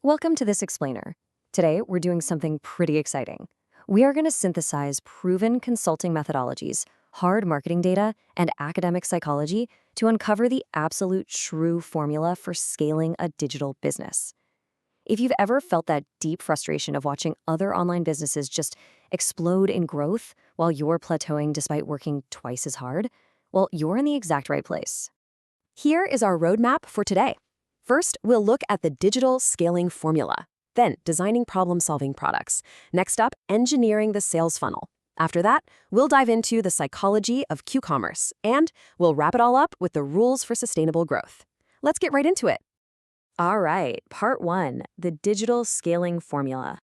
Welcome to this explainer. Today, we're doing something pretty exciting. We are going to synthesize proven consulting methodologies, hard marketing data, and academic psychology to uncover the absolute true formula for scaling a digital business. If you've ever felt that deep frustration of watching other online businesses just explode in growth while you're plateauing despite working twice as hard, well, you're in the exact right place. Here is our roadmap for today. First, we'll look at the digital scaling formula. Then, designing problem-solving products. Next up, engineering the sales funnel. After that, we'll dive into the psychology of Q-commerce, and we'll wrap it all up with the rules for sustainable growth. Let's get right into it. All right, part one, the digital scaling formula.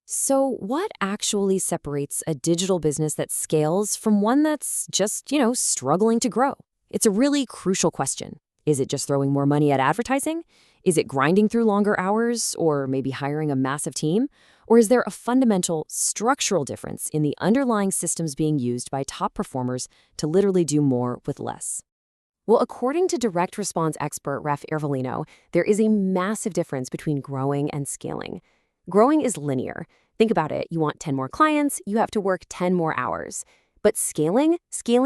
So what actually separates a digital business that scales from one that's just, struggling to grow? It's a really crucial question. Is it just throwing more money at advertising? Is it grinding through longer hours, or maybe hiring a massive team? Or is there a fundamental structural difference in the underlying systems being used by top performers to literally do more with less? Well, according to direct response expert Raf Ervolino, there is a massive difference between growing and scaling. Growing is linear. Think about it. You want 10 more clients, you have to work 10 more hours. But scaling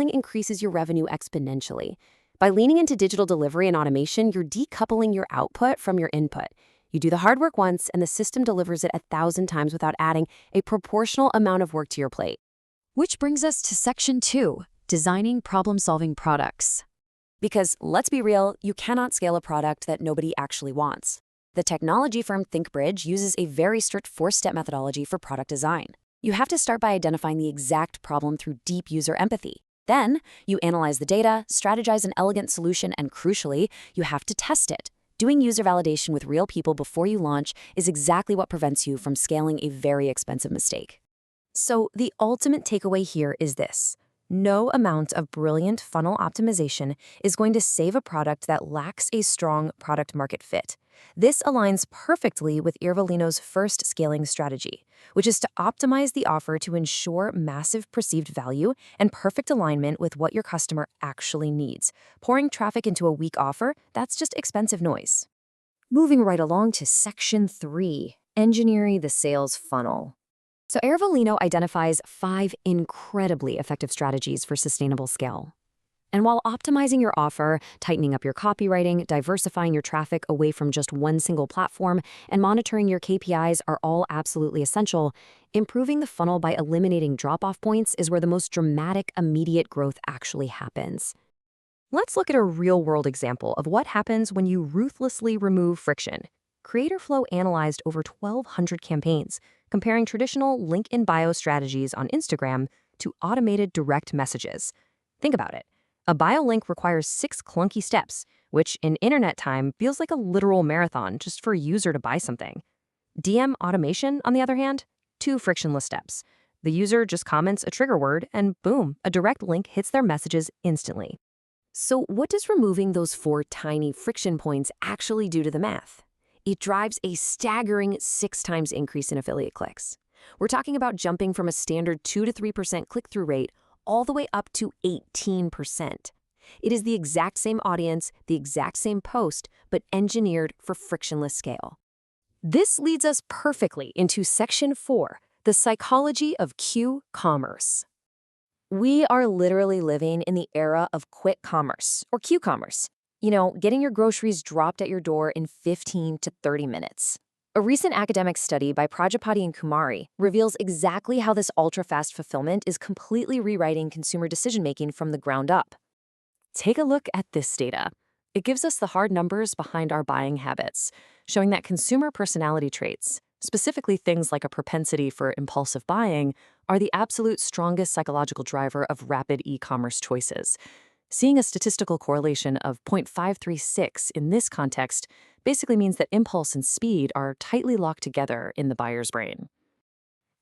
increases your revenue exponentially. By leaning into digital delivery and automation, you're decoupling your output from your input. You do the hard work once, and the system delivers it 1,000 times without adding a proportional amount of work to your plate. Which brings us to section 2, designing problem-solving products. Because let's be real, you cannot scale a product that nobody actually wants. The technology firm ThinkBridge uses a very strict 4-step methodology for product design. You have to start by identifying the exact problem through deep user empathy. Then, you analyze the data, strategize an elegant solution, and crucially, you have to test it. Doing user validation with real people before you launch is exactly what prevents you from scaling a very expensive mistake. So, the ultimate takeaway here is this. No amount of brilliant funnel optimization is going to save a product that lacks a strong product-market fit. This aligns perfectly with Ervolino's first scaling strategy, which is to optimize the offer to ensure massive perceived value and perfect alignment with what your customer actually needs. Pouring traffic into a weak offer, that's just expensive noise. Moving right along to section 3, engineering the sales funnel. So Ervolino identifies 5 incredibly effective strategies for sustainable scale. And while optimizing your offer, tightening up your copywriting, diversifying your traffic away from just one single platform, and monitoring your KPIs are all absolutely essential, improving the funnel by eliminating drop-off points is where the most dramatic, immediate growth actually happens. Let's look at a real-world example of what happens when you ruthlessly remove friction. Creator analyzed over 1,200 campaigns, comparing traditional link-in-bio strategies on Instagram to automated direct messages. Think about it. A bio link requires 6 clunky steps, which in internet time feels like a literal marathon just for a user to buy something. DM automation, on the other hand, 2 frictionless steps. The user just comments a trigger word and boom, a direct link hits their messages instantly. So what does removing those 4 tiny friction points actually do to the math? It drives a staggering 6 times increase in affiliate clicks. We're talking about jumping from a standard 2 to 3% click-through rate all the way up to 18%. It is the exact same audience, the exact same post, but engineered for frictionless scale. This leads us perfectly into section 4, the psychology of Q-commerce. We are literally living in the era of quick commerce, or Q-commerce. Getting your groceries dropped at your door in 15 to 30 minutes. A recent academic study by Prajapati and Kumari reveals exactly how this ultra-fast fulfillment is completely rewriting consumer decision-making from the ground up. Take a look at this data. It gives us the hard numbers behind our buying habits, showing that consumer personality traits, specifically things like a propensity for impulsive buying, are the absolute strongest psychological driver of rapid e-commerce choices. Seeing a statistical correlation of 0.536 in this context basically means that impulse and speed are tightly locked together in the buyer's brain.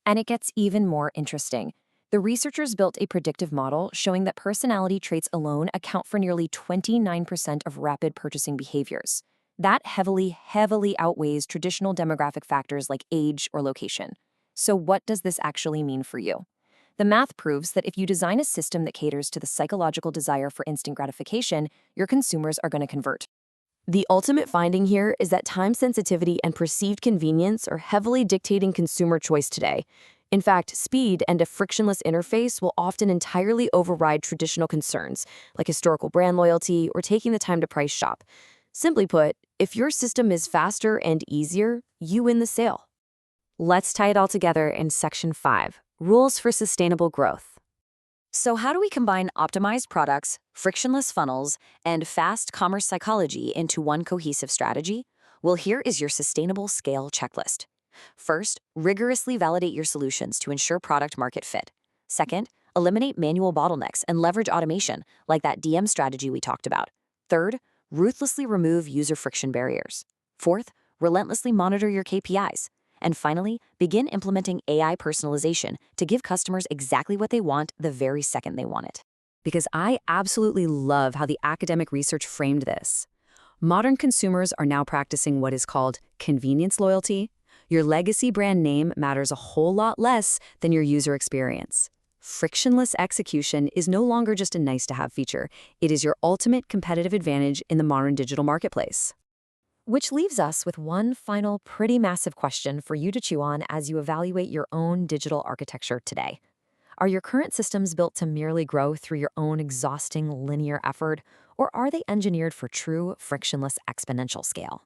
And it gets even more interesting. The researchers built a predictive model showing that personality traits alone account for nearly 29% of rapid purchasing behaviors. That heavily outweighs traditional demographic factors like age or location. So what does this actually mean for you? The math proves that if you design a system that caters to the psychological desire for instant gratification, your consumers are going to convert. The ultimate finding here is that time sensitivity and perceived convenience are heavily dictating consumer choice today. In fact, speed and a frictionless interface will often entirely override traditional concerns, like historical brand loyalty or taking the time to price shop. Simply put, if your system is faster and easier, you win the sale. Let's tie it all together in Section 5, Rules for Sustainable Growth. So how do we combine optimized products, frictionless funnels, and fast commerce psychology into one cohesive strategy? Well, here is your sustainable scale checklist. First, rigorously validate your solutions to ensure product market fit. Second, eliminate manual bottlenecks and leverage automation, like that DM strategy we talked about. Third, ruthlessly remove user friction barriers. Fourth, relentlessly monitor your KPIs. And finally, begin implementing AI personalization to give customers exactly what they want the very second they want it. Because I absolutely love how the academic research framed this. Modern consumers are now practicing what is called convenience loyalty. Your legacy brand name matters a whole lot less than your user experience. Frictionless execution is no longer just a nice-to-have feature. It is your ultimate competitive advantage in the modern digital marketplace. Which leaves us with one final pretty massive question for you to chew on as you evaluate your own digital architecture today. Are your current systems built to merely grow through your own exhausting linear effort, or are they engineered for true frictionless exponential scale?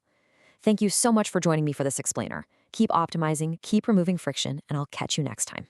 Thank you so much for joining me for this explainer. Keep optimizing, keep removing friction, and I'll catch you next time.